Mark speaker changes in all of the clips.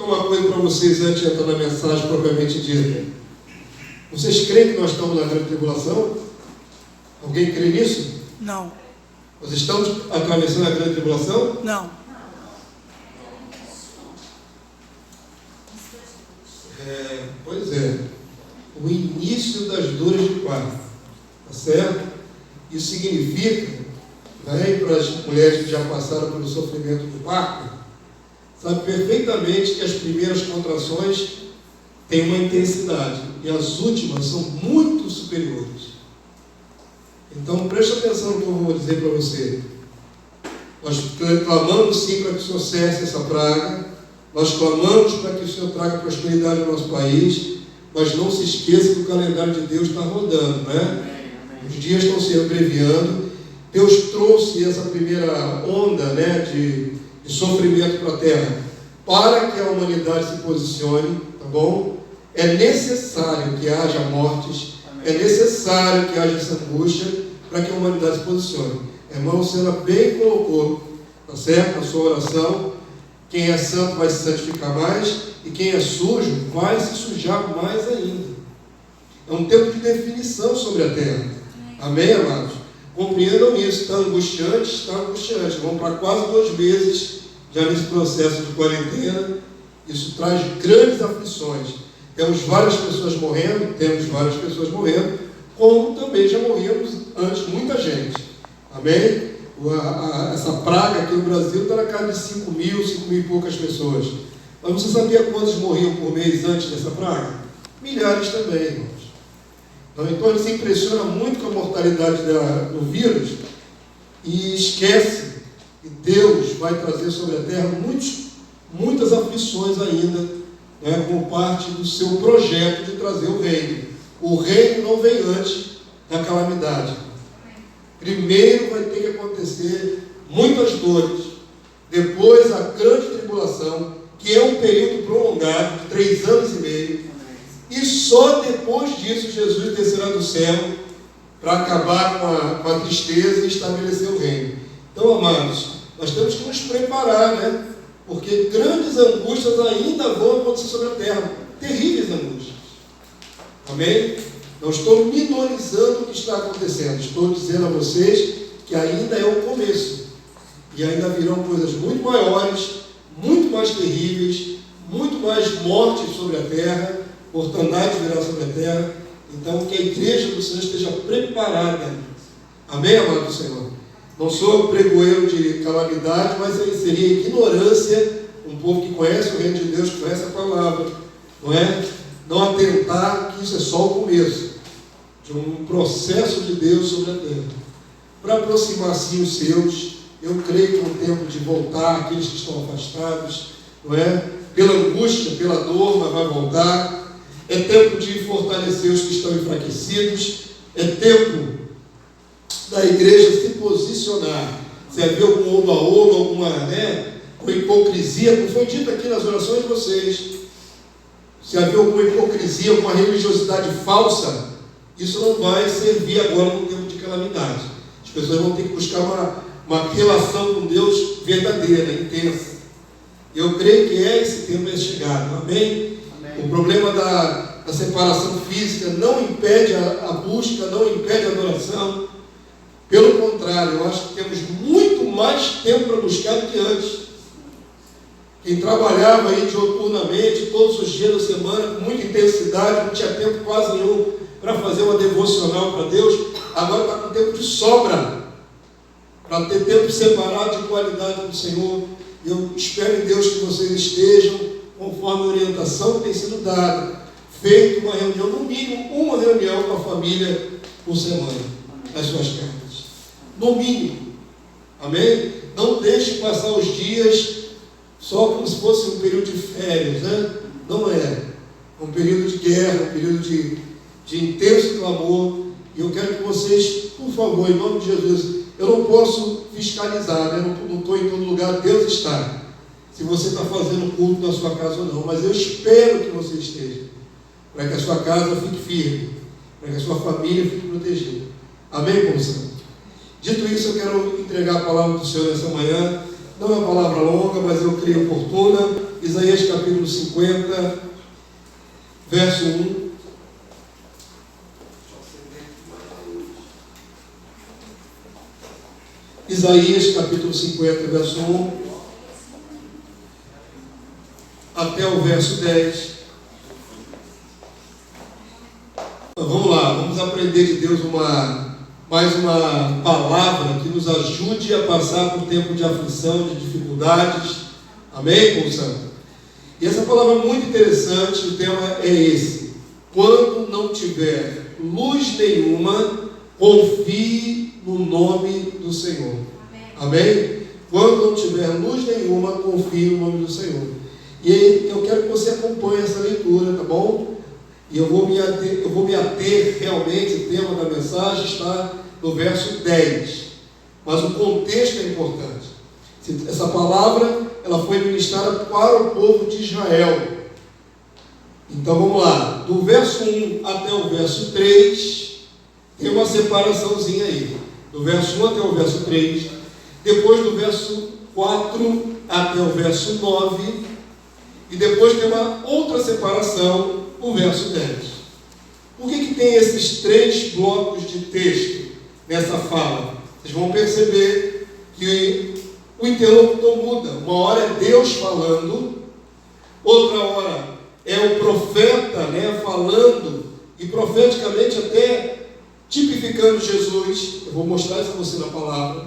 Speaker 1: uma coisa para vocês antes de entrar na mensagem propriamente dita. Vocês creem que nós estamos na grande tribulação? Alguém crê nisso?
Speaker 2: Não.
Speaker 1: Nós estamos atravessando a grande tribulação?
Speaker 2: Não.
Speaker 1: Pois é. O início das dores de parto. Tá certo? Isso significa, né, para as mulheres que já passaram pelo sofrimento do parto, sabe perfeitamente que as primeiras contrações têm uma intensidade e as últimas são muito superiores. Então preste atenção no que eu vou dizer para você. Nós clamamos sim para que o Senhor cesse essa praga, nós clamamos para que o Senhor traga prosperidade ao nosso país, mas não se esqueça que o calendário de Deus está rodando, né? Os dias estão se abreviando. Deus trouxe essa primeira onda, né, de sofrimento para a terra para que a humanidade se posicione, tá bom? É necessário que haja mortes, é necessário que haja essa angústia para que a humanidade se posicione. Irmão Sena bem colocou, tá certo? Na sua oração, quem é santo vai se santificar mais e quem é sujo vai se sujar mais ainda. É um tempo de definição sobre a terra. Amém, amados? Compreendam isso. Está angustiante? Está angustiante. Vamos para quase 2 meses já nesse processo de quarentena. Isso traz grandes aflições. Temos várias pessoas morrendo, como também já morremos antes muita gente. Amém? Essa praga aqui no Brasil está na casa de 5 mil e poucas pessoas. Mas você sabia quantos morriam por mês antes dessa praga? Milhares também, irmãos. Então ele se impressiona muito com a mortalidade do vírus e esquece que Deus vai trazer sobre a terra muitas aflições ainda, né, como parte do seu projeto de trazer o reino. O reino não vem antes da calamidade. Primeiro vai ter que acontecer muitas dores, depois a grande tribulação, que é um período prolongado de 3 anos e meio, e só depois disso Jesus descerá do céu para acabar com a tristeza e estabelecer o reino. Então, amados, nós temos que nos preparar, né? Porque grandes angústias ainda vão acontecer sobre a terra, terríveis angústias. Amém? Não estou minorizando o que está acontecendo, estou dizendo a vocês que ainda é o começo, e ainda virão coisas muito maiores, muito mais terríveis, muito mais mortes sobre a terra, mortandade virá sobre a terra. Então que a igreja do Senhor esteja preparada. Amém, amado do Senhor? Não sou pregoeiro de calamidade, mas seria ignorância um povo que conhece o reino de Deus, que conhece a palavra, não é? Não atentar que isso é só o começo de um processo de Deus sobre a terra, para aproximar sim os seus. Eu creio que é um tempo de voltar aqueles que estão afastados, não é? Pela angústia, pela dor, mas vai voltar. É tempo de fortalecer os que estão enfraquecidos. É tempo da igreja se posicionar. Se havia algum ombro a ombro, alguma, né, com hipocrisia, como foi dito aqui nas orações de vocês, se havia alguma hipocrisia, alguma religiosidade falsa, isso não vai servir agora no tempo de calamidade. As pessoas vão ter que buscar uma relação com Deus verdadeira, intensa. Eu creio que esse tempo é chegado. Amém? O problema da separação física não impede a busca, não impede a adoração. Pelo contrário, eu acho que temos muito mais tempo para buscar do que antes. Quem trabalhava aí dioturnamente, todos os dias da semana, com muita intensidade, não tinha tempo quase nenhum para fazer uma devocional para Deus, agora está com tempo de sobra, para ter tempo separado de qualidade do Senhor. Eu espero em Deus que vocês estejam conforme a orientação que tem sido dada, feito uma reunião, no mínimo uma reunião com a família por semana, nas suas casas, no mínimo. Amém? Não deixe passar os dias só como se fosse um período de férias, né? Não é. É um período de guerra, um período de intenso clamor. E eu quero que vocês, por favor, em nome de Jesus, eu não posso fiscalizar, né? Não estou em todo lugar, Deus está. Se você está fazendo culto na sua casa ou não, mas eu espero que você esteja, para que a sua casa fique firme, para que a sua família fique protegida. Amém, povo santo? Dito isso, eu quero entregar a palavra do Senhor nessa manhã. Não é uma palavra longa, mas eu creio oportuna. Isaías capítulo 50, verso 1. Isaías capítulo 50, verso 1 até o verso 10. Vamos lá, vamos aprender de Deus mais uma palavra que nos ajude a passar por tempo de aflição, de dificuldades. Amém, povo santo? E essa palavra é muito interessante, o tema é esse: quando não tiver luz nenhuma, confie no nome do Senhor. Amém? Quando não tiver luz nenhuma, confie no nome do Senhor. E aí, eu quero que você acompanhe essa leitura, tá bom? E eu vou me ater realmente, o tema da mensagem está no verso 10. Mas o contexto é importante. Essa palavra, ela foi ministrada para o povo de Israel. Então vamos lá. Do verso 1 até o verso 3, tem uma separaçãozinha aí. Do verso 1 até o verso 3. Depois do verso 4 até o verso 9. E depois tem uma outra separação, o verso 10. Por que tem esses 3 blocos de texto nessa fala? Vocês vão perceber que o interlocutor muda. Uma hora é Deus falando, outra hora é o profeta, falando, e profeticamente até tipificando Jesus. Eu vou mostrar isso a você na palavra.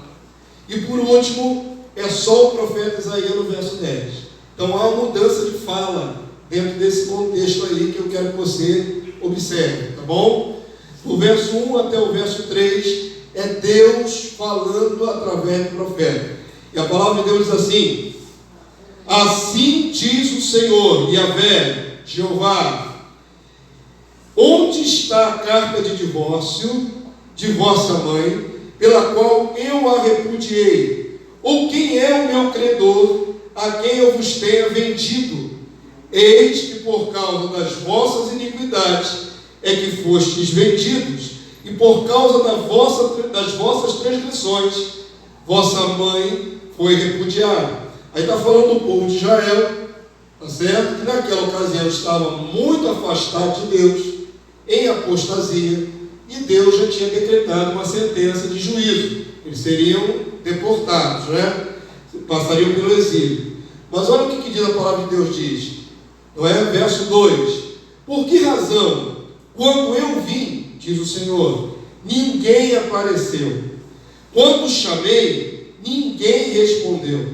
Speaker 1: E por último, é só o profeta Isaías no verso 10. Então há uma mudança de fala dentro desse contexto aí que eu quero que você observe, tá bom? Do verso 1 até o verso 3 é Deus falando através do profeta. E a palavra de Deus diz assim: assim diz o Senhor, Yahvé, Jeová, onde está a carta de divórcio de vossa mãe, pela qual eu a repudiei? Ou quem é o meu credor, a quem eu vos tenha vendido? Eis que por causa das vossas iniquidades é que fostes vendidos, e por causa das vossas transgressões, vossa mãe foi repudiada. Aí está falando do povo de Israel, tá certo? Que naquela ocasião estava muito afastado de Deus, em apostasia, e Deus já tinha decretado uma sentença de juízo. Eles seriam deportados, passariam pelo exílio. Mas olha o que diz a palavra de Deus diz. Não é? Verso 2: por que razão, quando eu vim, diz o Senhor, ninguém apareceu? Quando chamei, ninguém respondeu.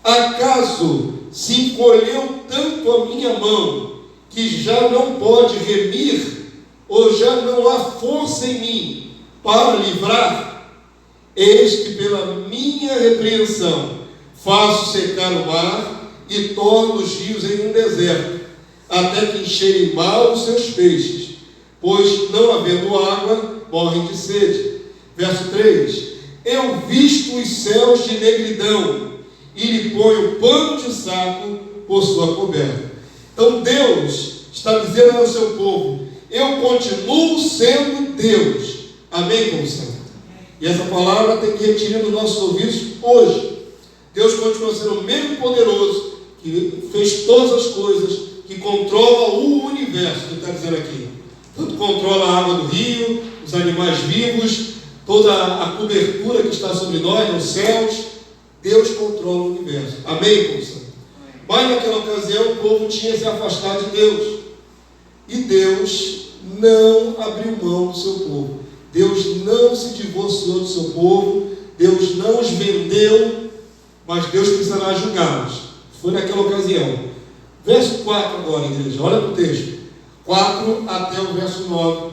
Speaker 1: Acaso se encolheu tanto a minha mão, que já não pode remir, ou já não há força em mim para livrar? Eis que pela minha repreensão faço secar o mar e torno os rios em um deserto, até que encherem mal os seus peixes, pois não havendo água, morrem de sede. Verso 3: eu visto os céus de negridão, e lhe ponho pano de saco por sua coberta. Então Deus está dizendo ao seu povo: eu continuo sendo Deus. Amém, povo santo? E essa palavra tem que retirar dos nossos ouvidos hoje. Deus continua sendo o mesmo poderoso, que fez todas as coisas, que controla o universo, que está dizendo aqui. Tanto controla a água do rio, os animais vivos, toda a cobertura que está sobre nós, nos céus. Deus controla o universo. Amém, povo santo? Mas naquela ocasião o povo tinha se afastado de Deus. E Deus não abriu mão do seu povo. Deus não se divorciou do seu povo. Deus não os vendeu. Mas Deus precisará julgá-los. Foi naquela ocasião. Verso 4 agora, igreja. Olha para o texto. 4 até o verso 9.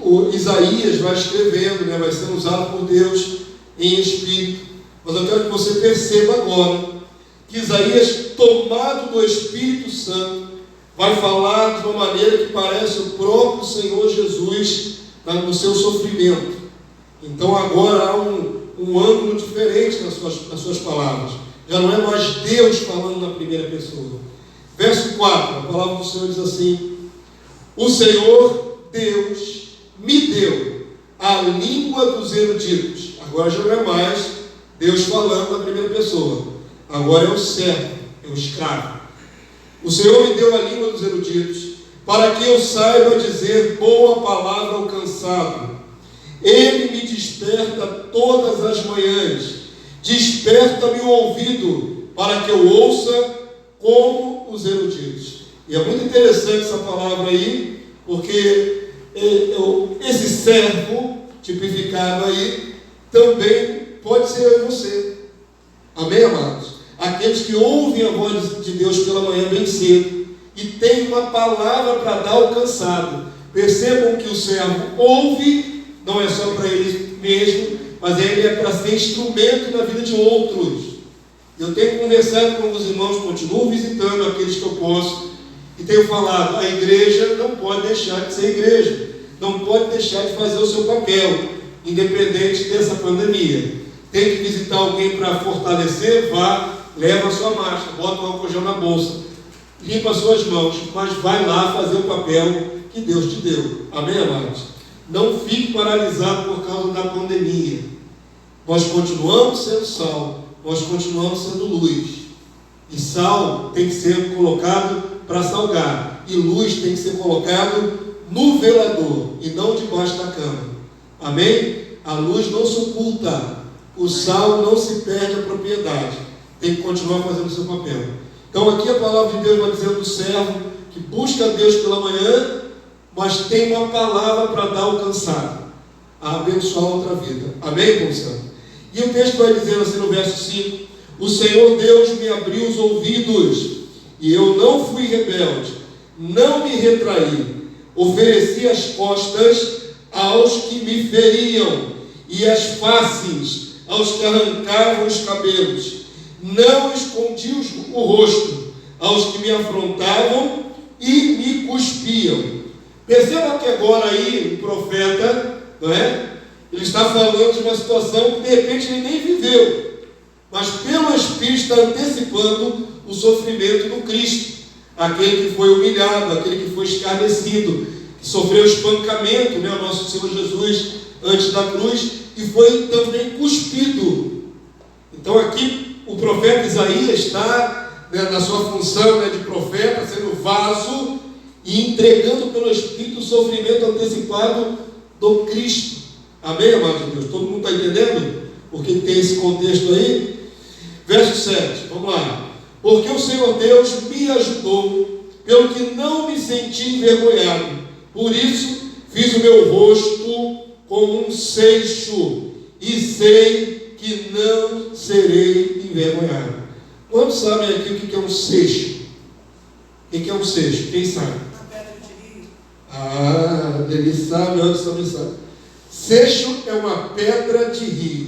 Speaker 1: O Isaías vai escrevendo, vai sendo usado por Deus em espírito. Mas eu quero que você perceba agora que Isaías, tomado do Espírito Santo, vai falar de uma maneira que parece o próprio Senhor Jesus no seu sofrimento. Então agora há um ângulo diferente nas suas palavras. Já não é mais Deus falando na primeira pessoa. Verso 4, a palavra do Senhor diz assim: o Senhor Deus me deu a língua dos eruditos. Agora já não é mais Deus falando na primeira pessoa. Agora é o servo, é o escravo. O Senhor me deu a língua dos eruditos, para que eu saiba dizer boa palavra ao cansado. Ele me desperta todas as manhãs, desperta-me o ouvido, para que eu ouça como os eruditos. E é muito interessante essa palavra aí, porque esse servo tipificado aí também pode ser eu e você. Amém, amados? Aqueles que ouvem a voz de Deus pela manhã bem cedo e tem uma palavra para dar ao cansado. Percebam que o servo ouve, não é só para ele mesmo, mas ele é para ser instrumento na vida de outros. Eu tenho conversado com os irmãos, continuo visitando aqueles que eu posso, e tenho falado, a igreja não pode deixar de ser igreja, não pode deixar de fazer o seu papel, independente dessa pandemia. Tem que visitar alguém para fortalecer, vá, leva a sua máscara, bota o álcool gel na bolsa, limpa as suas mãos, mas vai lá fazer o papel que Deus te deu. Amém, amados? Não fique paralisado por causa da pandemia. Nós continuamos sendo sal, nós continuamos sendo luz. E sal tem que ser colocado para salgar, e luz tem que ser colocado no velador e não debaixo da cama. Amém? A luz não se oculta, o sal não se perde a propriedade, tem que continuar fazendo o seu papel. Então aqui a palavra de Deus vai dizer do servo que busca a Deus pela manhã, mas tem uma palavra para dar ao cansado, a abençoar outra vida. Amém, Constância? E o texto vai dizer assim no verso 5: o Senhor Deus me abriu os ouvidos, e eu não fui rebelde, não me retraí, ofereci as costas aos que me feriam, e as faces aos que arrancavam os cabelos. Não escondi o rosto aos que me afrontavam e me cuspiam. Perceba que agora aí o profeta, não é? Ele está falando de uma situação que de repente ele nem viveu, mas pelo Espírito está antecipando o sofrimento do Cristo, aquele que foi humilhado, aquele que foi escarnecido, que sofreu espancamento, né, o nosso Senhor Jesus antes da cruz, e foi também cuspido. Então aqui o profeta Isaías está, né, na sua função, né, de profeta, sendo vaso e entregando pelo Espírito o sofrimento antecipado do Cristo. Amém, amados de Deus? Todo mundo está entendendo? Porque tem esse contexto aí? Verso 7, vamos lá. Porque o Senhor Deus me ajudou, pelo que não me senti envergonhado. Por isso fiz o meu rosto como um seixo, e sei que não serei envergonhado. Quantos sabem aqui o que é um seixo? O que é um seixo? Quem sabe?
Speaker 2: A pedra de rio.
Speaker 1: Ah, ele sabe, antes também sabe. Seixo é uma pedra de rio.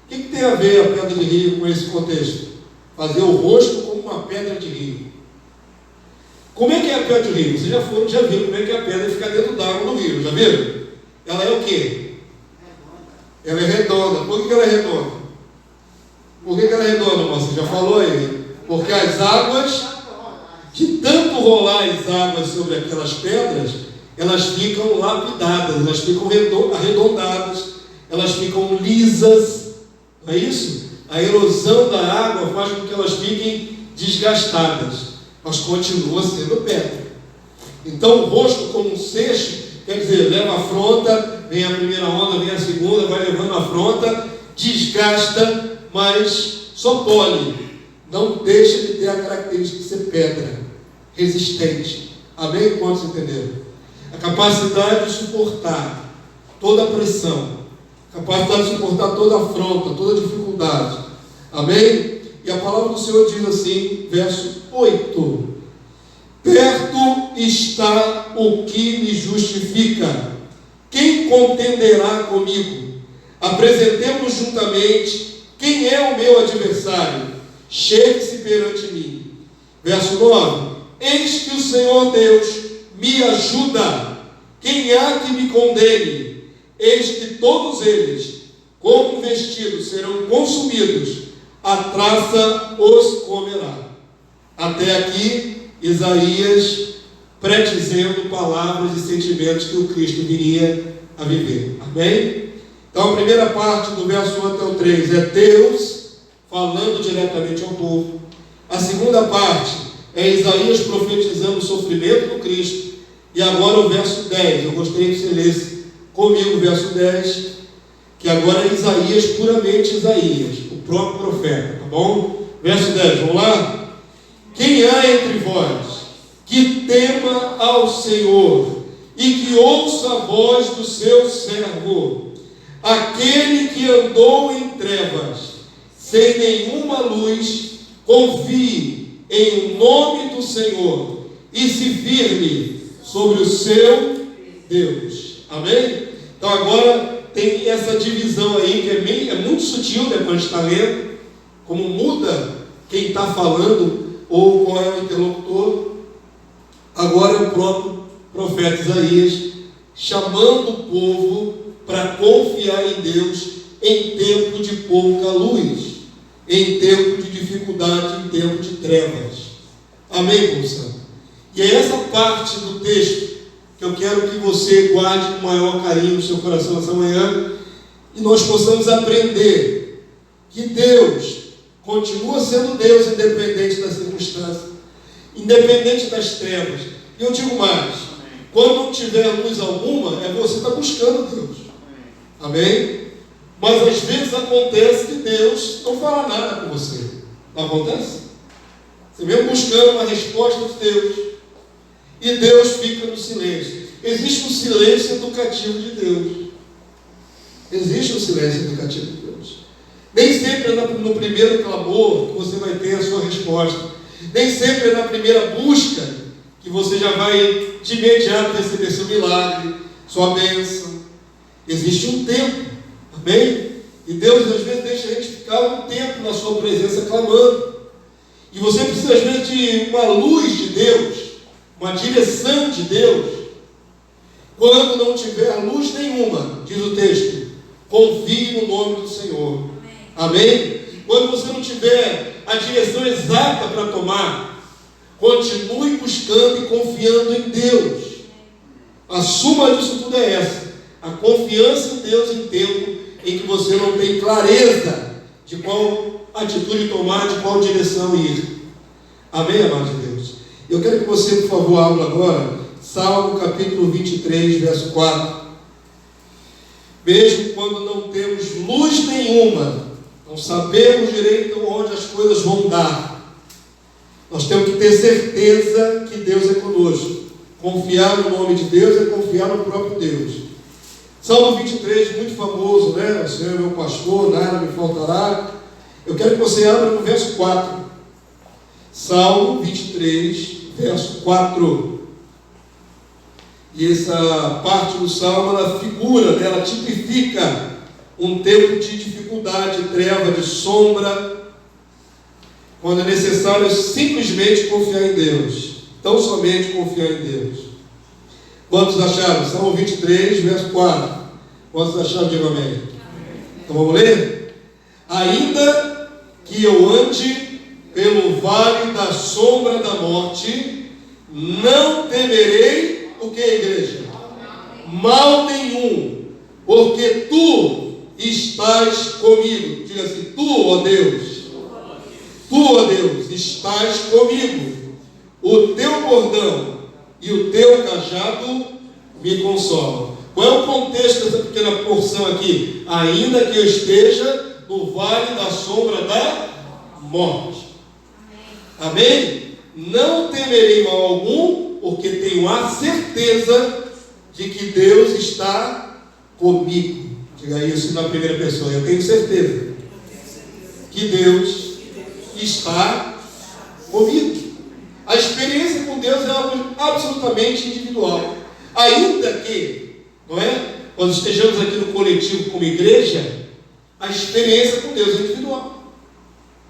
Speaker 1: O que tem a ver a pedra de rio com esse contexto? Fazer o rosto como uma pedra de rio. Como é que é a pedra de rio? Vocês já viram como é que a pedra fica dentro d'água no rio, já viram? Ela é o quê? Ela é redonda. Por que ela é redonda? Por que ela é redonda, irmão? Você já falou aí? Porque as águas, de tanto rolar as águas sobre aquelas pedras, elas ficam lapidadas, elas ficam arredondadas, elas ficam lisas, não é isso? A erosão da água faz com que elas fiquem desgastadas, mas continua sendo pedra. Então o rosto como um seixo, quer dizer, leva a afronta, vem a primeira onda, vem a segunda, vai levando a afronta, desgasta, mas só pole, não deixa de ter a característica de ser pedra, resistente. Amém? Quantos entenderam? A capacidade de suportar toda a pressão, a capacidade de suportar toda a afronta, toda a dificuldade. Amém? E a palavra do Senhor diz assim, verso 8: perto está o que me justifica, quem contenderá comigo? Apresentemos juntamente, quem é o meu adversário? Chegue-se perante mim. Verso 9: eis que o Senhor Deus me ajuda, quem há que me condene? Eis que todos eles, como vestidos, serão consumidos, a traça os comerá. Até aqui, Isaías predizendo palavras e sentimentos que o Cristo viria a viver. Amém? Então a primeira parte do verso 1 até o 3 é Deus falando diretamente ao povo. A segunda parte é Isaías profetizando o sofrimento do Cristo. E agora o verso 10, eu gostaria que você lesse comigo o verso 10, que agora é Isaías, puramente Isaías, o próprio profeta, tá bom? Verso 10, vamos lá? Quem há entre vós que tema ao Senhor e que ouça a voz do seu servo, aquele que andou em trevas, sem nenhuma luz, confie em nome do Senhor e se firme sobre o seu Deus. Amém? Então agora tem essa divisão aí que é muito sutil, né, quando a gente está lendo, como muda quem está falando ou qual é o interlocutor. Agora é o próprio profeta Isaías chamando o povo para confiar em Deus em tempo de pouca luz, em tempo de dificuldade, em tempo de trevas. Amém, povo santo? E é essa parte do texto que eu quero que você guarde com maior carinho no seu coração nessa manhã, e nós possamos aprender que Deus continua sendo Deus, independente das circunstâncias, independente das trevas. E eu digo mais, quando não tiver luz alguma, é você que está buscando Deus. Amém? Mas às vezes acontece que Deus não fala nada com você. Não acontece? Você mesmo buscando uma resposta de Deus, e Deus fica no silêncio. Existe um silêncio educativo de Deus. Existe um silêncio educativo de Deus. Nem sempre é no primeiro clamor que você vai ter a sua resposta. Nem sempre é na primeira busca que você já vai de imediato receber seu milagre, sua bênção. Existe um tempo, amém? E Deus às vezes deixa a gente ficar um tempo na sua presença clamando. E você precisa às vezes de uma luz de Deus, uma direção de Deus. Quando não tiver luz nenhuma, diz o texto, confie no nome do Senhor. Amém? Quando você não tiver a direção exata para tomar, continue buscando e confiando em Deus. A suma disso tudo é essa: a confiança em Deus em tempo em que você não tem clareza de qual atitude tomar, de qual direção ir. Amém, amado de Deus? Eu quero que você, por favor, abra agora Salmo capítulo 23, verso 4. Mesmo quando não temos luz nenhuma, não sabemos direito onde as coisas vão dar, nós temos que ter certeza que Deus é conosco. Confiar no nome de Deus é confiar no próprio Deus. Salmo 23, muito famoso, né? O Senhor é meu pastor, nada me faltará. Eu quero que você abra no verso 4. Salmo 23, verso 4. E essa parte do Salmo, ela figura, né? Ela tipifica um tempo de dificuldade, de treva, de sombra, quando é necessário simplesmente confiar em Deus. Tão somente confiar em Deus. Quantos acharam? Salmo 23, verso 4. Quantos acharam? Diga amém. Amém. Então vamos ler? Ainda que eu ande pelo vale da sombra da morte, não temerei o que, igreja? Mal nenhum, porque tu estás comigo. Diga assim: tu, ó Deus, tu, ó Deus, estás comigo. O teu bordão e o teu cajado me consolam. Qual é o contexto dessa pequena porção aqui? Ainda que eu esteja no vale da sombra da morte. Amém? Não temerei mal algum, porque tenho a certeza de que Deus está comigo. Diga isso na primeira pessoa: eu tenho certeza que Deus está comigo. A experiência com Deus é algo absolutamente individual. Ainda que, não é? Quando estejamos aqui no coletivo como igreja, a experiência com Deus é individual.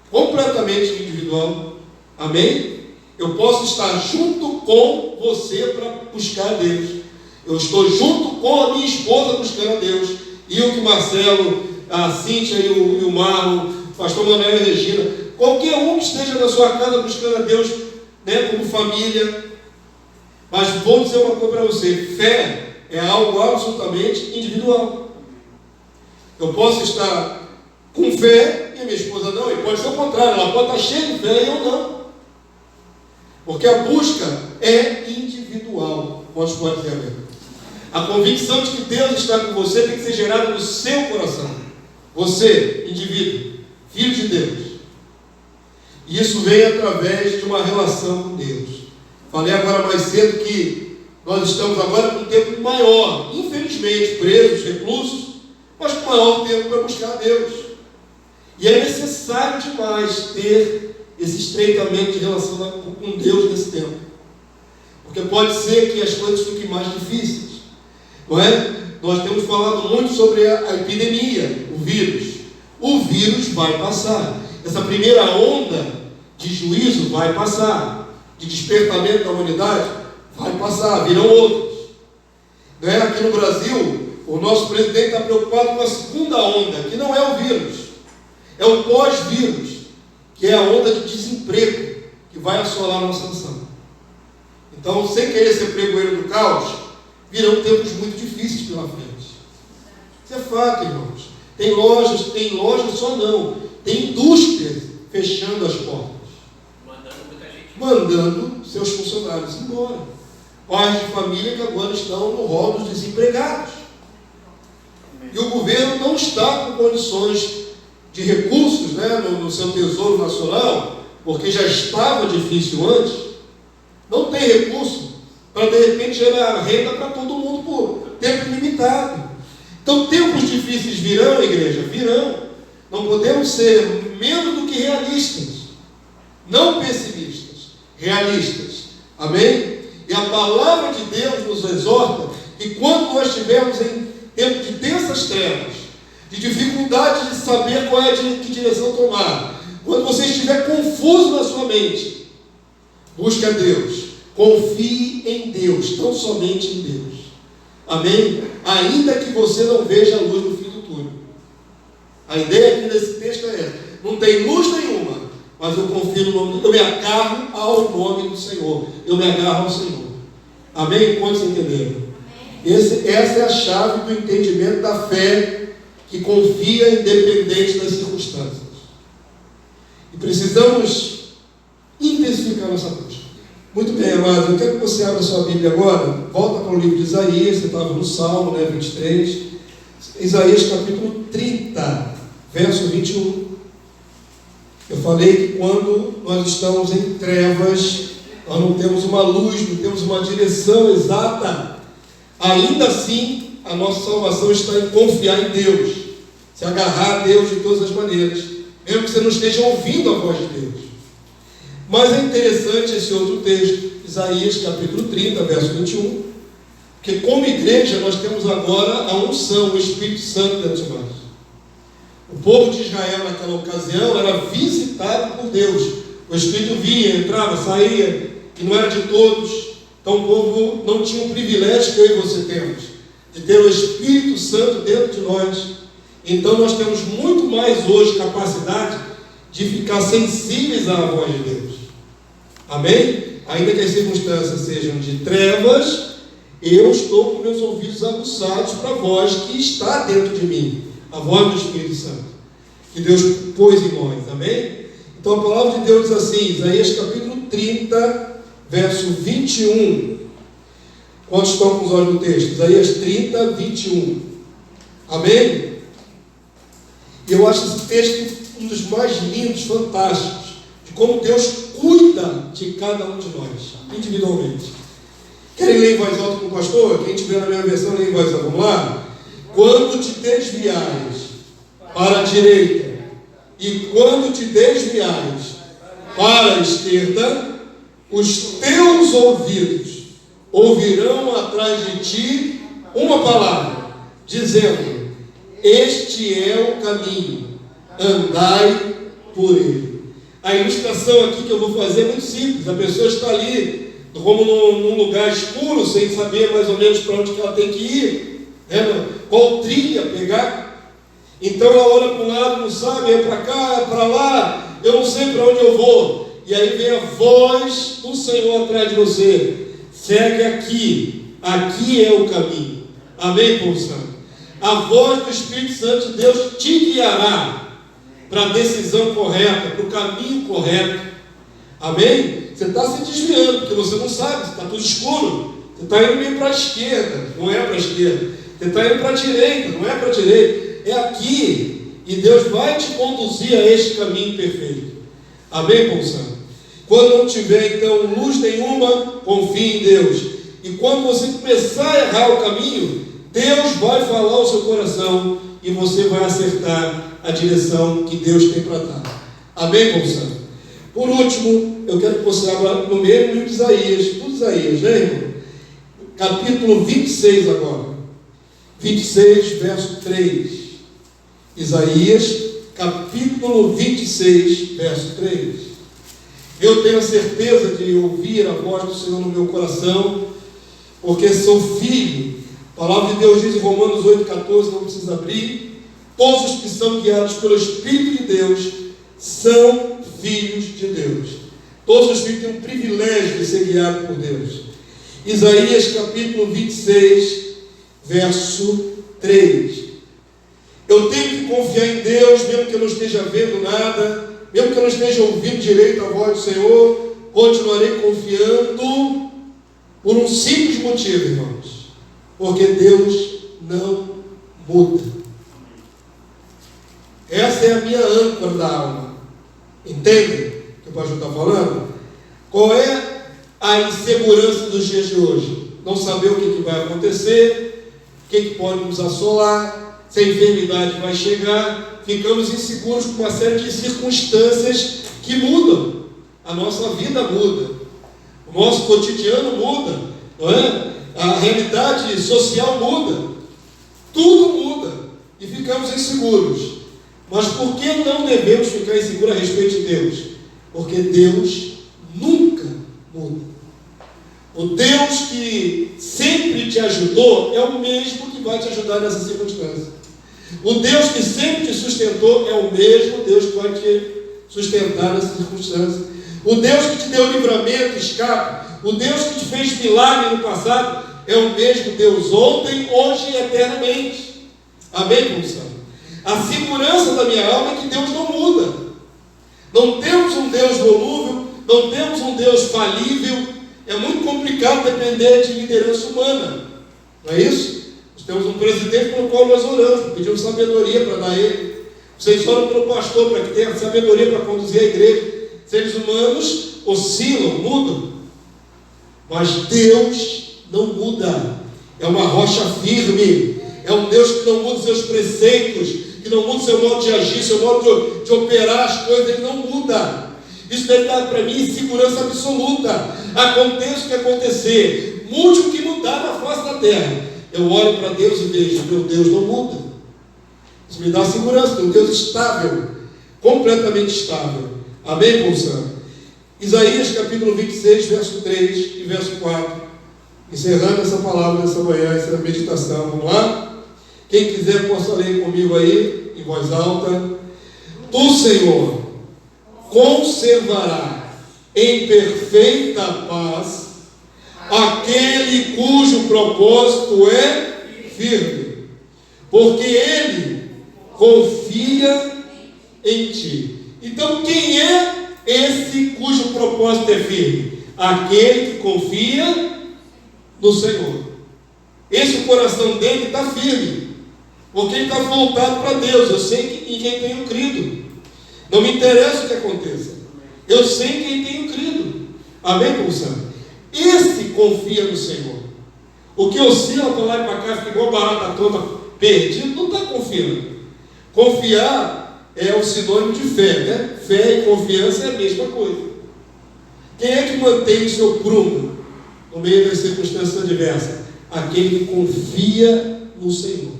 Speaker 1: Completamente individual. Amém? Eu posso estar junto com você para buscar a Deus. Eu estou junto com a minha esposa buscando a Deus. E o que Marcelo, a Cíntia e o Marlon, o pastor Manuel e a Regina, qualquer um que esteja na sua casa buscando a Deus, né, como família. Mas vou dizer uma coisa para você: fé é algo absolutamente individual. Eu posso estar com fé e minha esposa não, e pode ser o contrário, ela pode estar cheia de fé e eu não. Porque a busca é individual. Quantos podem dizer amém? A convicção de que Deus está com você tem que ser gerada no seu coração. Você, indivíduo, filho de Deus. E isso vem através de uma relação com Deus. Falei agora mais cedo que nós estamos agora com um tempo maior, infelizmente, presos, reclusos, mas com maior tempo para buscar a Deus. E é necessário demais ter esse estreitamento de relação com Deus nesse tempo. Porque pode ser que as coisas fiquem mais difíceis. Não é? Nós temos falado muito sobre a epidemia, o vírus. O vírus vai passar. Essa primeira onda de juízo vai passar. De despertamento da humanidade vai passar. Virão outros. Não é? Aqui no Brasil, o nosso presidente está preocupado com a segunda onda, que não é o vírus. É o pós-vírus, que é a onda de desemprego que vai assolar a nossa nação. Então, sem querer ser pregoeiro do caos, virão tempos muito difíceis pela frente. Isso é fato, irmãos. Tem lojas só não. Tem indústrias fechando as portas. Mandando seus funcionários embora. Pais de família que agora estão no rol dos desempregados. E o governo não está com condições de recursos, né, no seu tesouro nacional, porque já estava difícil antes. Não tem recurso para de repente gerar renda para todo mundo por tempo limitado. Então tempos difíceis virão, igreja, virão. Não podemos ser menos do que realistas, não pessimistas, realistas. Amém? E a palavra de Deus nos exorta que quando nós estivermos em tempo de densas trevas, de dificuldade de saber qual é que direção tomar, quando você estiver confuso na sua mente, busque a Deus, confie em Deus, tão somente em Deus. Amém? Ainda que você não veja a luz no fim do túnel. A ideia aqui nesse texto é essa: não tem luz nenhuma, mas eu confio no nome, eu me agarro ao nome do Senhor, eu me agarro ao Senhor. Amém? Quantos entenderam? Essa é a chave do entendimento da fé, que confia independente das circunstâncias. E precisamos intensificar nossa busca. Muito bem, amados, eu quero que você abra a sua Bíblia agora. Volta para o livro de Isaías, você estava no Salmo, 23. Isaías capítulo 30, verso 21. Eu falei que quando nós estamos em trevas, nós não temos uma luz, não temos uma direção exata. Ainda assim, a nossa salvação está em confiar em Deus, se agarrar a Deus de todas as maneiras, mesmo que você não esteja ouvindo a voz de Deus. Mas é interessante esse outro texto, Isaías capítulo 30, verso 21, porque como igreja nós temos agora a unção, o Espírito Santo dentro de nós. O povo de Israel naquela ocasião era visitado por Deus. O Espírito vinha, entrava, saía, e não era de todos. Então o povo não tinha um privilégio que eu e você temos, de ter o Espírito Santo dentro de nós. Então nós temos muito mais hoje capacidade de ficar sensíveis à voz de Deus. Amém? Ainda que as circunstâncias sejam de trevas, eu estou com meus ouvidos aguçados para a voz que está dentro de mim, a voz do Espírito Santo, que Deus pôs em nós. Amém? Então a palavra de Deus diz assim, Isaías capítulo 30, verso 21. Quantos estão com os olhos no texto? Isaías 30, 21. Amém? Eu acho esse texto um dos mais lindos, fantásticos, de como Deus cuida de cada um de nós, individualmente. Querem ler em voz alta com o pastor? Quem tiver na minha versão, lê em voz alta. Vamos lá? Quando te desviares para a direita e quando te desviares para a esquerda, os teus ouvidos ouvirão atrás de ti uma palavra, dizendo: este é o caminho, andai por ele. A ilustração aqui que eu vou fazer é muito simples. A pessoa está ali, como num lugar escuro, sem saber mais ou menos para onde que ela tem que ir, né? Qual trilha pegar. Então ela olha para um lado, não sabe, é para cá, é para lá, eu não sei para onde eu vou. E aí vem a voz do Senhor atrás de você: segue aqui, aqui é o caminho. Amém, povo santo? A voz do Espírito Santo de Deus te guiará para a decisão correta, para o caminho correto. Amém? Você está se desviando, porque você não sabe, está tudo escuro. Você está indo meio para a esquerda, não é para a esquerda. Você está indo para a direita, não é para a direita. É aqui. E Deus vai te conduzir a este caminho perfeito. Amém, povo santo? Quando não tiver, então, luz nenhuma, confie em Deus. E quando você começar a errar o caminho, Deus vai falar ao seu coração e você vai acertar a direção que Deus tem para dar. Amém, povo santo? Por último, eu quero que você abra no mesmo livro de Isaías, tudo Isaías, né, irmão? Capítulo 26 agora. 26, verso 3. Isaías, capítulo 26, verso 3. Eu tenho a certeza de ouvir a voz do Senhor no meu coração, porque sou filho. A palavra de Deus diz em Romanos 8,14, não precisa abrir. Todos os que são guiados pelo Espírito de Deus são filhos de Deus. Todos os filhos têm um privilégio de ser guiados por Deus. Isaías capítulo 26, verso 3. Eu tenho que confiar em Deus, mesmo que eu não esteja vendo nada, mesmo que eu não esteja ouvindo direito a voz do Senhor, continuarei confiando por um simples motivo, irmãos. Porque Deus não muda. Essa é a minha âncora da alma. Entendem o que o pastor está falando? Qual é a insegurança dos dias de hoje? Não saber o que vai acontecer, o que pode nos assolar, se a enfermidade vai chegar. Ficamos inseguros com uma série de circunstâncias que mudam. A nossa vida muda, o nosso cotidiano muda, não é? A realidade social muda, tudo muda e ficamos inseguros. Mas por que não devemos ficar inseguros a respeito de Deus? Porque Deus nunca muda. O Deus que sempre te ajudou é o mesmo que vai te ajudar nessa circunstância. O Deus que sempre te sustentou é o mesmo Deus que vai te sustentar nessa circunstância. O Deus que te deu livramento, escape, o Deus que te fez milagre no passado é o mesmo Deus ontem, hoje e eternamente. Amém, moçada? A segurança da minha alma é que Deus não muda. Não temos um Deus volúvel, não temos um Deus falível. É muito complicado depender de liderança humana, não é isso? Nós temos um presidente pelo qual nós oramos, pedimos sabedoria para dar ele. Vocês oram pelo pastor para que tenha sabedoria para conduzir a igreja. Seres humanos oscilam, mudam, mas Deus não muda. É uma rocha firme. É um Deus que não muda seus preceitos, que não muda seu modo de agir, seu modo de operar as coisas. Ele não muda. Isso deve dar para mim segurança absoluta. Aconteça o que acontecer, mude o que mudar na face da terra, eu olho para Deus e vejo, meu Deus não muda. Isso me dá segurança, meu Deus estável, completamente estável. Amém, povo santo? Isaías capítulo 26, verso 3 e verso 4. Encerrando essa palavra nessa manhã, essa meditação. Vamos lá? Quem quiser possa ler comigo aí, em voz alta. Tu, Senhor, conservará em perfeita paz aquele cujo propósito é firme, porque ele confia em ti. Então, quem é esse cujo propósito é firme? Aquele que confia no Senhor. Esse coração dele está firme, porque ele está voltado para Deus. Eu sei em quem tenho crido. Não me interessa o que aconteça. Eu sei em quem tenho crido. Amém, povo santo? Esse confia no Senhor. O que oscila para lá e para cá, fica igual barata toda perdido, não está confiando. Confiar é o sinônimo de fé, né? Fé e confiança é a mesma coisa. Quem é que mantém o seu prumo no meio das circunstâncias adversas? Aquele que confia no Senhor.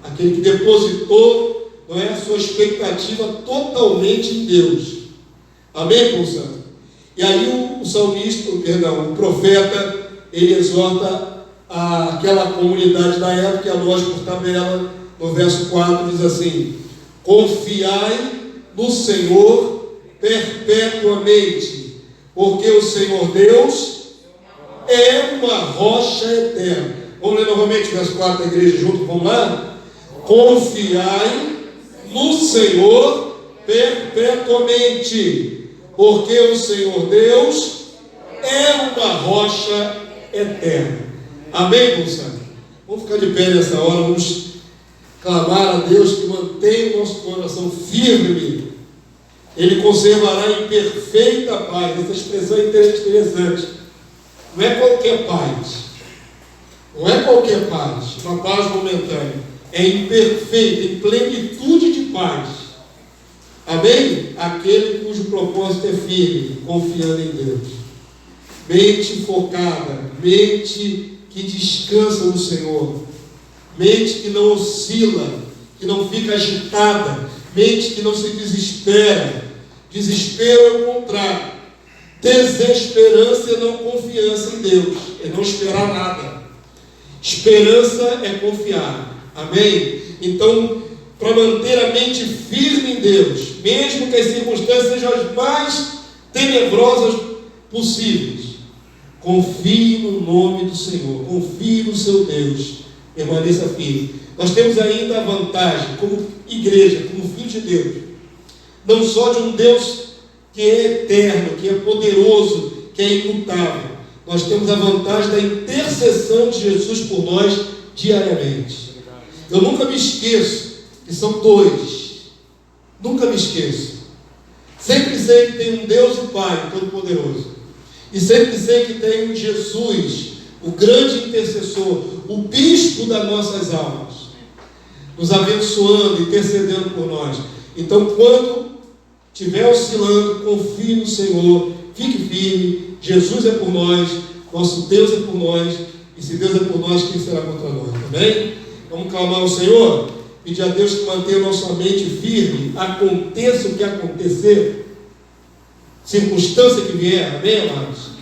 Speaker 1: Aquele que depositou, não é, a sua expectativa totalmente em Deus. Amém, povo santo? E aí o profeta, ele exorta aquela comunidade da época, a lógica por tabela, no verso 4 diz assim: confiai no Senhor perpetuamente, porque o Senhor Deus é uma rocha eterna. Vamos ler novamente o verso 4 da igreja junto, vamos lá? Confiai no Senhor perpetuamente, Porque o Senhor Deus é uma rocha eterna. Amém, moçada? Vamos ficar de pé nessa hora, vamos clamar a Deus que mantenha o nosso coração firme. Ele conservará em perfeita paz. Essa expressão é interessante. Não é qualquer paz. Não é qualquer paz, uma paz momentânea. É em perfeita, em plenitude de paz. Amém? Aquele cujo propósito é firme, confiando em Deus. Mente focada, mente que descansa no Senhor. Mente que não oscila, que não fica agitada. Mente que não se desespera. Desespero é o contrário. Desesperança é não confiança em Deus, é não esperar nada. Esperança é confiar. Amém? Então, para manter a mente firme em Deus, mesmo que as circunstâncias sejam as mais tenebrosas possíveis, confie no nome do Senhor, confie no seu Deus, permaneça firme. Nós temos ainda a vantagem, como igreja, como filhos de Deus, não só de um Deus que é eterno, que é poderoso, que é imutável. Nós temos a vantagem da intercessão de Jesus por nós diariamente. Eu nunca me esqueço que são dois. Nunca me esqueço. Sempre sei que tem um Deus e Pai Todo-Poderoso. E sempre sei que tem um Jesus, o grande intercessor, o bispo das nossas almas, nos abençoando, intercedendo por nós. Então, quando estiver oscilando, confie no Senhor, fique firme. Jesus é por nós, nosso Deus é por nós, e se Deus é por nós, quem será contra nós? Amém? Vamos clamar ao Senhor, pedir a Deus que mantenha nossa mente firme, aconteça o que acontecer, circunstância que vier. Amém, amados?